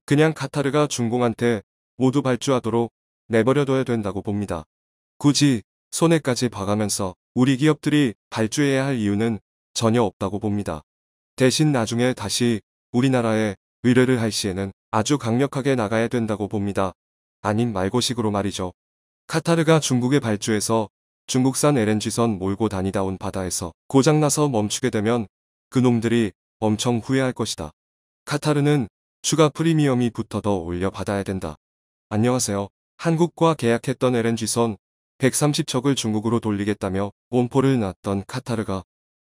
그냥 카타르가 중공한테 모두 발주하도록 내버려둬야 된다고 봅니다. 굳이 손해까지 봐가면서 우리 기업들이 발주해야 할 이유는 전혀 없다고 봅니다. 대신 나중에 다시 우리나라에 의뢰를 할 시에는 아주 강력하게 나가야 된다고 봅니다. 아님 말고식으로 말이죠. 카타르가 중국에 발주해서 중국산 LNG선 몰고 다니다 온 바다에서 고장나서 멈추게 되면 그놈들이 엄청 후회할 것이다. 카타르는 추가 프리미엄이 붙어 더 올려 받아야 된다. 안녕하세요. 한국과 계약했던 LNG선 130척을 중국으로 돌리겠다며 엄포를 놨던 카타르가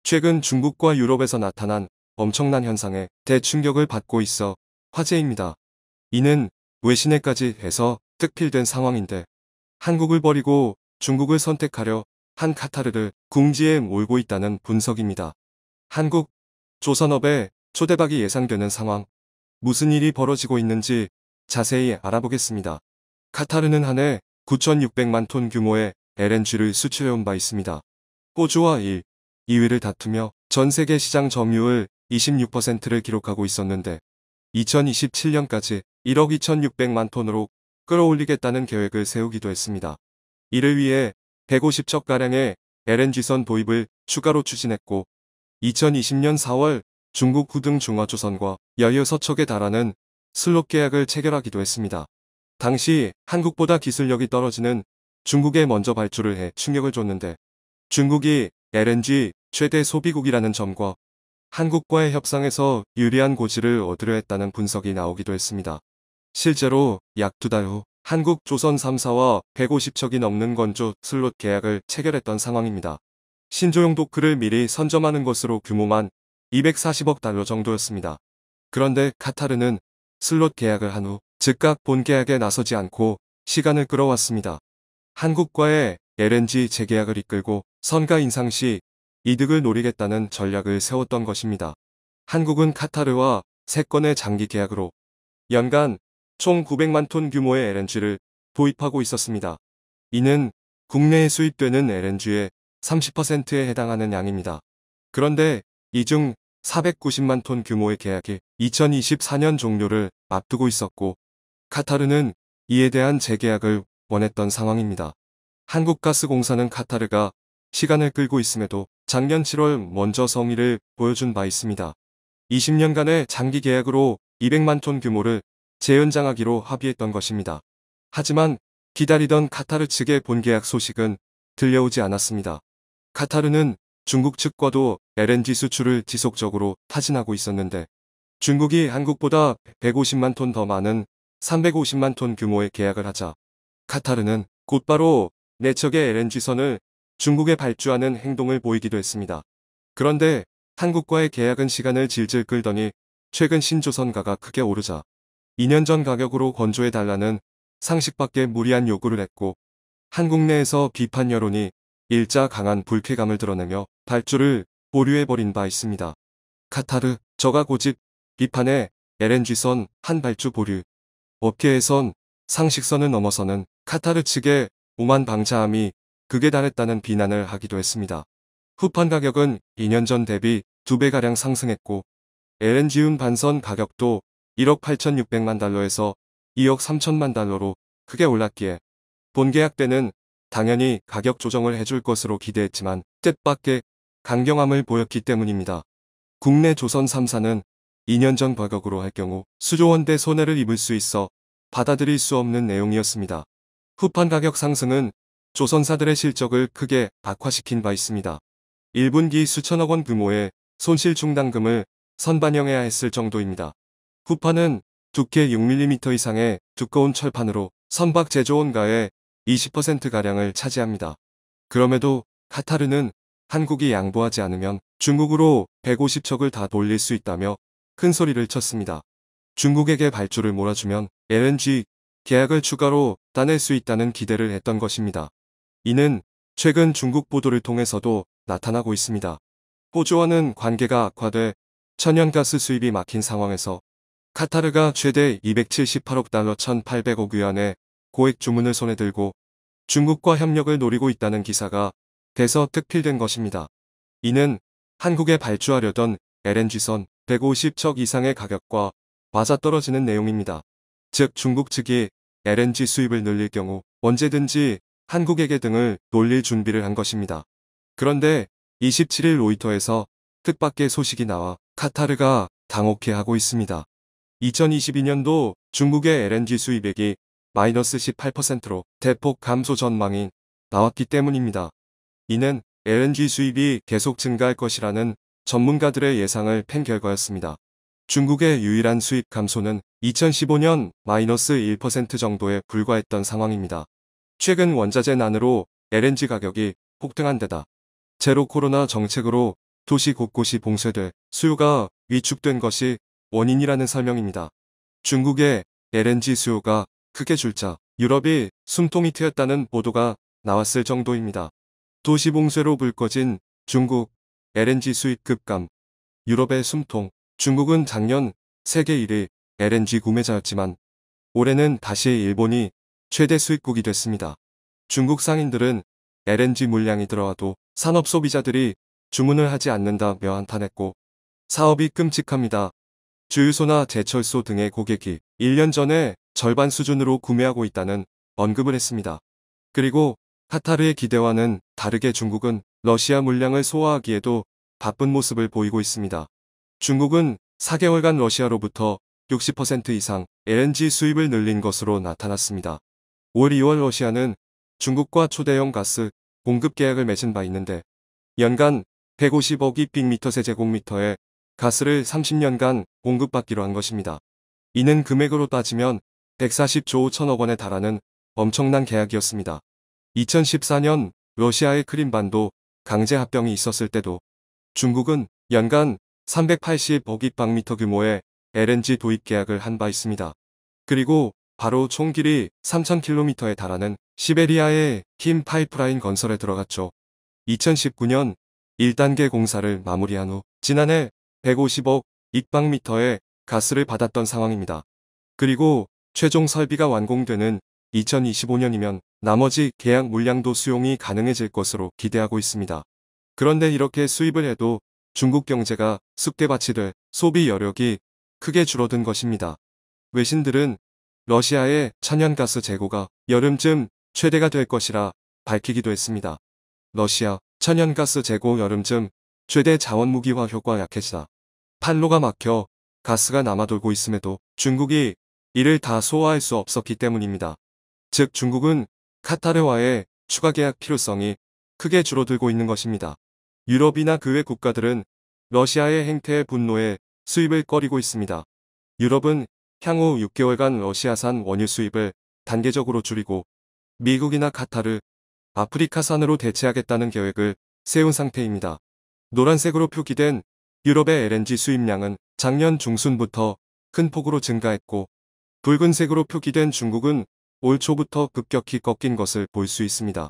최근 중국과 유럽에서 나타난 엄청난 현상에 대충격을 받고 있어 화제입니다. 이는 외신에까지 해서 특필된 상황인데 한국을 버리고 중국을 선택하려 한 카타르를 궁지에 몰고 있다는 분석입니다. 한국, 조선업에 초대박이 예상되는 상황, 무슨 일이 벌어지고 있는지 자세히 알아보겠습니다. 카타르는 한 해 9,600만 톤 규모의 LNG를 수출해온 바 있습니다. 호주와 2위를 다투며 전 세계 시장 점유율 26%를 기록하고 있었는데 2027년까지 1억 2,600만 톤으로 끌어올리겠다는 계획을 세우기도 했습니다. 이를 위해 150척가량의 LNG선 도입을 추가로 추진했고 2020년 4월 중국 후등 중화조선과 16척에 달하는 슬롯 계약을 체결하기도 했습니다. 당시 한국보다 기술력이 떨어지는 중국에 먼저 발주를 해 충격을 줬는데 중국이 LNG 최대 소비국이라는 점과 한국과의 협상에서 유리한 고지를 얻으려 했다는 분석이 나오기도 했습니다. 실제로 약 2달 후 한국 조선 3사와 150척이 넘는 건조 슬롯 계약을 체결했던 상황입니다. 신조용 도크를 미리 선점하는 것으로 규모만 240억 달러 정도였습니다. 그런데 카타르는 슬롯 계약을 한 후 즉각 본 계약에 나서지 않고 시간을 끌어왔습니다. 한국과의 LNG 재계약을 이끌고 선가 인상 시 이득을 노리겠다는 전략을 세웠던 것입니다. 한국은 카타르와 3건의 장기 계약으로 연간 총 900만 톤 규모의 LNG를 도입하고 있었습니다. 이는 국내에 수입되는 LNG의 30%에 해당하는 양입니다. 그런데 이 중 490만 톤 규모의 계약이 2024년 종료를 앞두고 있었고 카타르는 이에 대한 재계약을 원했던 상황입니다. 한국가스공사는 카타르가 시간을 끌고 있음에도 작년 7월 먼저 성의를 보여준 바 있습니다. 20년간의 장기 계약으로 200만 톤 규모를 재연장하기로 합의했던 것입니다. 하지만 기다리던 카타르 측의 본계약 소식은 들려오지 않았습니다. 카타르는 중국 측과도 LNG 수출을 지속적으로 타진하고 있었는데 중국이 한국보다 150만 톤 더 많은 350만 톤 규모의 계약을 하자 카타르는 곧바로 4척의 LNG선을 중국에 발주하는 행동을 보이기도 했습니다. 그런데 한국과의 계약은 시간을 질질 끌더니 최근 신조선가가 크게 오르자 2년 전 가격으로 건조해달라는 상식밖에 무리한 요구를 했고 한국 내에서 비판 여론이 일자 강한 불쾌감을 드러내며 발주를 보류해버린 바 있습니다. 카타르, 저가 고집, 비판에 LNG선 한 발주 보류, 업계에선 상식선을 넘어서는 카타르 측의 오만 방자함이 극에 달했다는 비난을 하기도 했습니다. 후판 가격은 2년 전 대비 2배가량 상승했고 LNG운 반선 가격도 1억 8,600만 달러에서 2억 3천만 달러로 크게 올랐기에 본계약 때는 당연히 가격 조정을 해줄 것으로 기대했지만 뜻밖의 강경함을 보였기 때문입니다. 국내 조선 3사는 2년 전 가격으로 할 경우 수조 원대 손해를 입을 수 있어 받아들일 수 없는 내용이었습니다. 후판 가격 상승은 조선사들의 실적을 크게 악화시킨 바 있습니다. 1분기 수천억 원 규모의 손실 충당금을 선반영해야 했을 정도입니다. 후판은 두께 6mm 이상의 두꺼운 철판으로 선박 제조원가의 20%가량을 차지합니다. 그럼에도 카타르는 한국이 양보하지 않으면 중국으로 150척을 다 돌릴 수 있다며 큰 소리를 쳤습니다. 중국에게 발주를 몰아주면 LNG 계약을 추가로 따낼 수 있다는 기대를 했던 것입니다. 이는 최근 중국 보도를 통해서도 나타나고 있습니다. 호주와는 관계가 악화돼 천연가스 수입이 막힌 상황에서 카타르가 최대 278억 달러 1,800억 위안의 고액 주문을 손에 들고 중국과 협력을 노리고 있다는 기사가 돼서 특필된 것입니다. 이는 한국에 발주하려던 LNG선 150척 이상의 가격과 맞아떨어지는 내용입니다. 즉 중국 측이 LNG 수입을 늘릴 경우 언제든지 한국에게 등을 돌릴 준비를 한 것입니다. 그런데 27일 로이터에서 뜻밖의 소식이 나와 카타르가 당혹해하고 있습니다. 2022년도 중국의 LNG 수입액이 마이너스 18%로 대폭 감소 전망이 나왔기 때문입니다. 이는 LNG 수입이 계속 증가할 것이라는 전문가들의 예상을 팬 결과였습니다. 중국의 유일한 수입 감소는 2015년 마이너스 1% 정도에 불과했던 상황입니다. 최근 원자재 난으로 LNG 가격이 폭등한 데다 제로 코로나 정책으로 도시 곳곳이 봉쇄돼 수요가 위축된 것이 원인이라는 설명입니다. 중국의 LNG 수요가 크게 줄자 유럽이 숨통이 트였다는 보도가 나왔을 정도입니다. 도시 봉쇄로 불 꺼진 중국 LNG 수입 급감. 유럽의 숨통. 중국은 작년 세계 1위 LNG 구매자였지만 올해는 다시 일본이 최대 수입국이 됐습니다. 중국 상인들은 LNG 물량이 들어와도 산업 소비자들이 주문을 하지 않는다며 한탄했고 사업이 끔찍합니다. 주유소나 제철소 등의 고객이 1년 전에 절반 수준으로 구매하고 있다는 언급을 했습니다. 그리고 카타르의 기대와는 다르게 중국은 러시아 물량을 소화하기에도 바쁜 모습을 보이고 있습니다. 중국은 4개월간 러시아로부터 60% 이상 LNG 수입을 늘린 것으로 나타났습니다. 올 2월 러시아는 중국과 초대형 가스 공급 계약을 맺은 바 있는데 연간 150억 빅미터 세제곱미터의 가스를 30년간 공급받기로 한 것입니다. 이는 금액으로 따지면 140조 1천억 원에 달하는 엄청난 계약이었습니다. 2014년 러시아의 크림반도 강제 합병이 있었을 때도 중국은 연간 380억 입방미터 규모의 LNG 도입 계약을 한 바 있습니다. 그리고 바로 총 길이 3,000km에 달하는 시베리아의 흰 파이프라인 건설에 들어갔죠. 2019년 1단계 공사를 마무리한 후 지난해 150억 입방미터의 가스를 받았던 상황입니다. 그리고 최종 설비가 완공되는 2025년이면 나머지 계약 물량도 수용이 가능해질 것으로 기대하고 있습니다. 그런데 이렇게 수입을 해도 중국 경제가 쑥대밭이 돼 소비 여력이 크게 줄어든 것입니다. 외신들은 러시아의 천연가스 재고가 여름쯤 최대가 될 것이라 밝히기도 했습니다. 러시아 천연가스 재고 여름쯤 최대 자원무기화 효과 약해지다. 판로가 막혀 가스가 남아돌고 있음에도 중국이 이를 다 소화할 수 없었기 때문입니다. 즉 중국은 카타르와의 추가 계약 필요성이 크게 줄어들고 있는 것입니다. 유럽이나 그 외 국가들은 러시아의 행태에 분노해 수입을 꺼리고 있습니다. 유럽은 향후 6개월간 러시아산 원유 수입을 단계적으로 줄이고 미국이나 카타르, 아프리카산으로 대체하겠다는 계획을 세운 상태입니다. 노란색으로 표기된 유럽의 LNG 수입량은 작년 중순부터 큰 폭으로 증가했고 붉은색으로 표기된 중국은 올 초부터 급격히 꺾인 것을 볼 수 있습니다.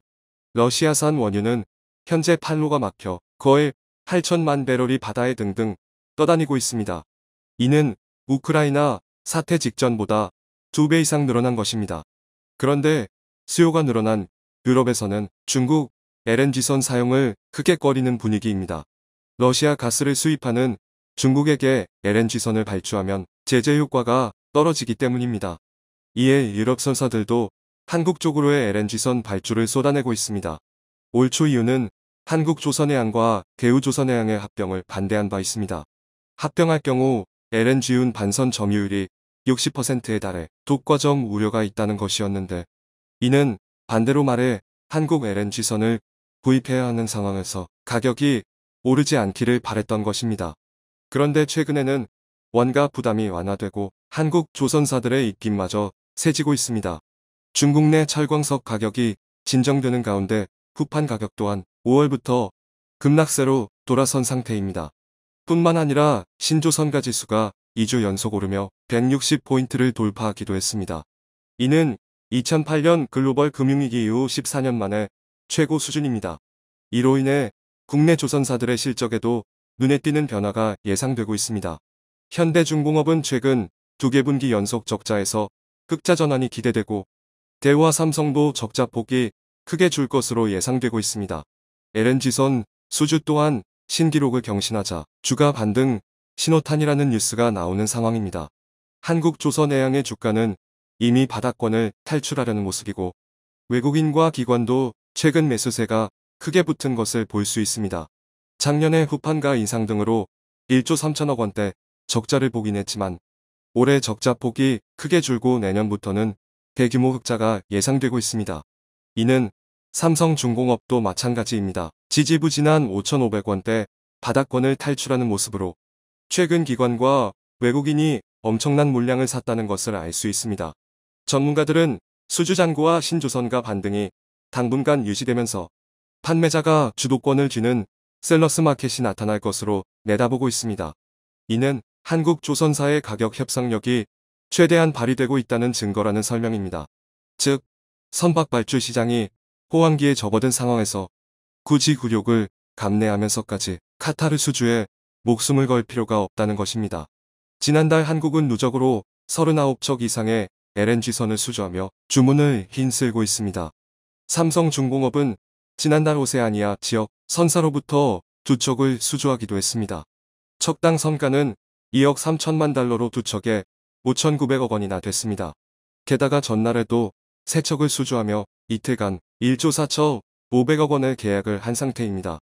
러시아산 원유는 현재 판로가 막혀 거의 8천만 배럴이 바다에 등등 떠다니고 있습니다. 이는 우크라이나 사태 직전보다 2배 이상 늘어난 것입니다. 그런데 수요가 늘어난 유럽에서는 중국 LNG선 사용을 크게 꺼리는 분위기입니다. 러시아 가스를 수입하는 중국에게 LNG선을 발주하면 제재 효과가 떨어지기 때문입니다. 이에 유럽 선사들도 한국 쪽으로의 LNG선 발주를 쏟아내고 있습니다. 올 초 이유는 한국조선해양과 대우조선해양의 합병을 반대한 바 있습니다. 합병할 경우 LNG윤 반선 점유율이 60%에 달해 독과점 우려가 있다는 것이었는데 이는 반대로 말해 한국 LNG선을 구입해야 하는 상황에서 가격이 오르지 않기를 바랬던 것입니다. 그런데 최근에는 원가 부담이 완화되고 한국 조선사들의 입김마저 세지고 있습니다. 중국 내 철광석 가격이 진정되는 가운데 후판 가격 또한 5월부터 급락세로 돌아선 상태입니다. 뿐만 아니라 신조선가 지수가 2주 연속 오르며 160포인트를 돌파하기도 했습니다. 이는 2008년 글로벌 금융위기 이후 14년 만에 최고 수준입니다. 이로 인해 국내 조선사들의 실적에도 눈에 띄는 변화가 예상되고 있습니다. 현대중공업은 최근 2개 분기 연속 적자에서 흑자 전환이 기대되고 대우와 삼성도 적자 폭이 크게 줄 것으로 예상되고 있습니다. LNG선 수주 또한 신기록을 경신하자 주가 반등 신호탄이라는 뉴스가 나오는 상황입니다. 한국조선해양의 주가는 이미 바닥권을 탈출하려는 모습이고 외국인과 기관도 최근 매수세가 크게 붙은 것을 볼 수 있습니다. 작년에 후판과 인상 등으로 1조 3천억 원대 적자를 보긴 했지만 올해 적자 폭이 크게 줄고 내년부터는 대규모 흑자가 예상되고 있습니다. 이는 삼성중공업도 마찬가지입니다. 지지부진한 5,500원대 바닥권을 탈출하는 모습으로 최근 기관과 외국인이 엄청난 물량을 샀다는 것을 알 수 있습니다. 전문가들은 수주잔고와 신조선가 반등이 당분간 유지되면서 판매자가 주도권을 쥐는 셀러스 마켓이 나타날 것으로 내다보고 있습니다. 이는 한국조선사의 가격 협상력이 최대한 발휘되고 있다는 증거라는 설명입니다. 즉, 선박 발주 시장이 호황기에 접어든 상황에서 굳이 굴욕을 감내하면서까지 카타르 수주에 목숨을 걸 필요가 없다는 것입니다. 지난달 한국은 누적으로 39척 이상의 LNG선을 수주하며 주문을 휩쓸고 있습니다. 삼성중공업은 지난달 오세아니아 지역 선사로부터 2척을 수주하기도 했습니다. 척당 선가는 2억 3천만 달러로 2척에 5,900억 원이나 됐습니다. 게다가 전날에도 3척을 수주하며 이틀간 1조 4천 5백억 원의 계약을 한 상태입니다.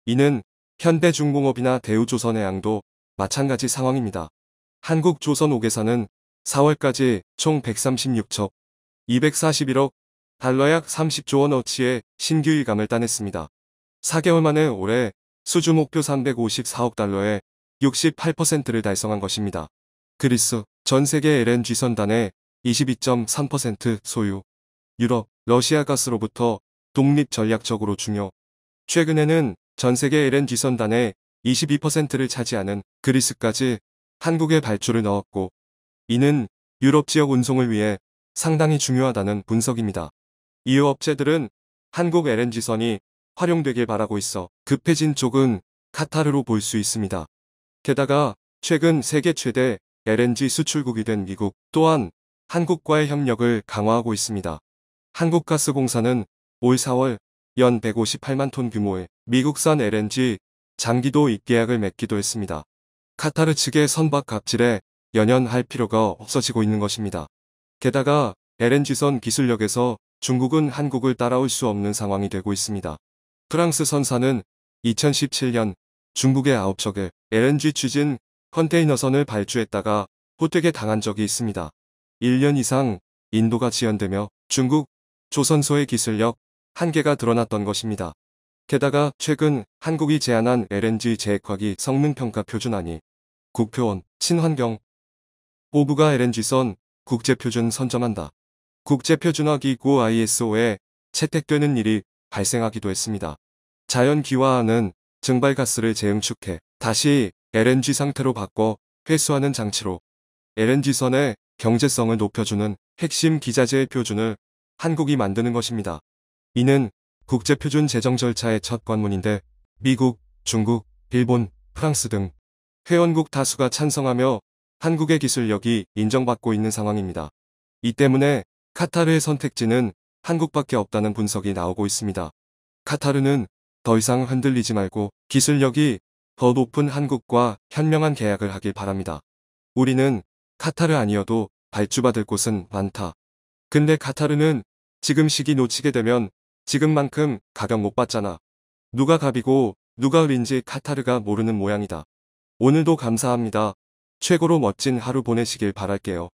이는 현대중공업이나 대우조선해양도 마찬가지 상황입니다. 한국조선오개사는 4월까지 총 136척 241억 달러 약 30조 원어치의 신규 일감을 따냈습니다. 4개월 만에 올해 수주 목표 354억 달러의 68%를 달성한 것입니다. 그리스 전 세계 LNG 선단의 22.3% 소유, 유럽, 러시아 가스로부터 독립 전략적으로 중요. 최근에는 전 세계 LNG 선단의 22%를 차지하는 그리스까지 한국에 발주를 넣었고, 이는 유럽 지역 운송을 위해 상당히 중요하다는 분석입니다. 이후 업체들은 한국 LNG선이 활용되길 바라고 있어 급해진 쪽은 카타르로 볼 수 있습니다. 게다가 최근 세계 최대 LNG 수출국이 된 미국 또한 한국과의 협력을 강화하고 있습니다. 한국가스공사는 올 4월 연 158만 톤 규모의 미국산 LNG 장기도 입계약을 맺기도 했습니다. 카타르 측의 선박 갑질에 연연할 필요가 없어지고 있는 것입니다. 게다가 LNG선 기술력에서 중국은 한국을 따라올 수 없는 상황이 되고 있습니다. 프랑스 선사는 2017년 중국의 9척의 LNG 추진 컨테이너선을 발주했다가 호되게 당한 적이 있습니다. 1년 이상 인도가 지연되며 중국 조선소의 기술력 한계가 드러났던 것입니다. 게다가 최근 한국이 제안한 LNG 재핵화기 성능평가 표준안이 국표원, 친환경, 보부가 LNG선 국제표준 선점한다. 국제표준화기구 ISO에 채택되는 일이 발생하기도 했습니다. 자연기화하는 증발가스를 재응축해 다시 LNG 상태로 바꿔 회수하는 장치로 LNG선의 경제성을 높여주는 핵심 기자재의 표준을 한국이 만드는 것입니다. 이는 국제표준 제정 절차의 첫 관문인데 미국, 중국, 일본, 프랑스 등 회원국 다수가 찬성하며 한국의 기술력이 인정받고 있는 상황입니다. 이 때문에 카타르의 선택지는 한국밖에 없다는 분석이 나오고 있습니다. 카타르는 더 이상 흔들리지 말고 기술력이 더 높은 한국과 현명한 계약을 하길 바랍니다. 우리는 카타르 아니어도 발주받을 곳은 많다. 근데 카타르는 지금 시기 놓치게 되면 지금만큼 가격 못 받잖아. 누가 갑이고 누가 을인지 카타르가 모르는 모양이다. 오늘도 감사합니다. 최고로 멋진 하루 보내시길 바랄게요.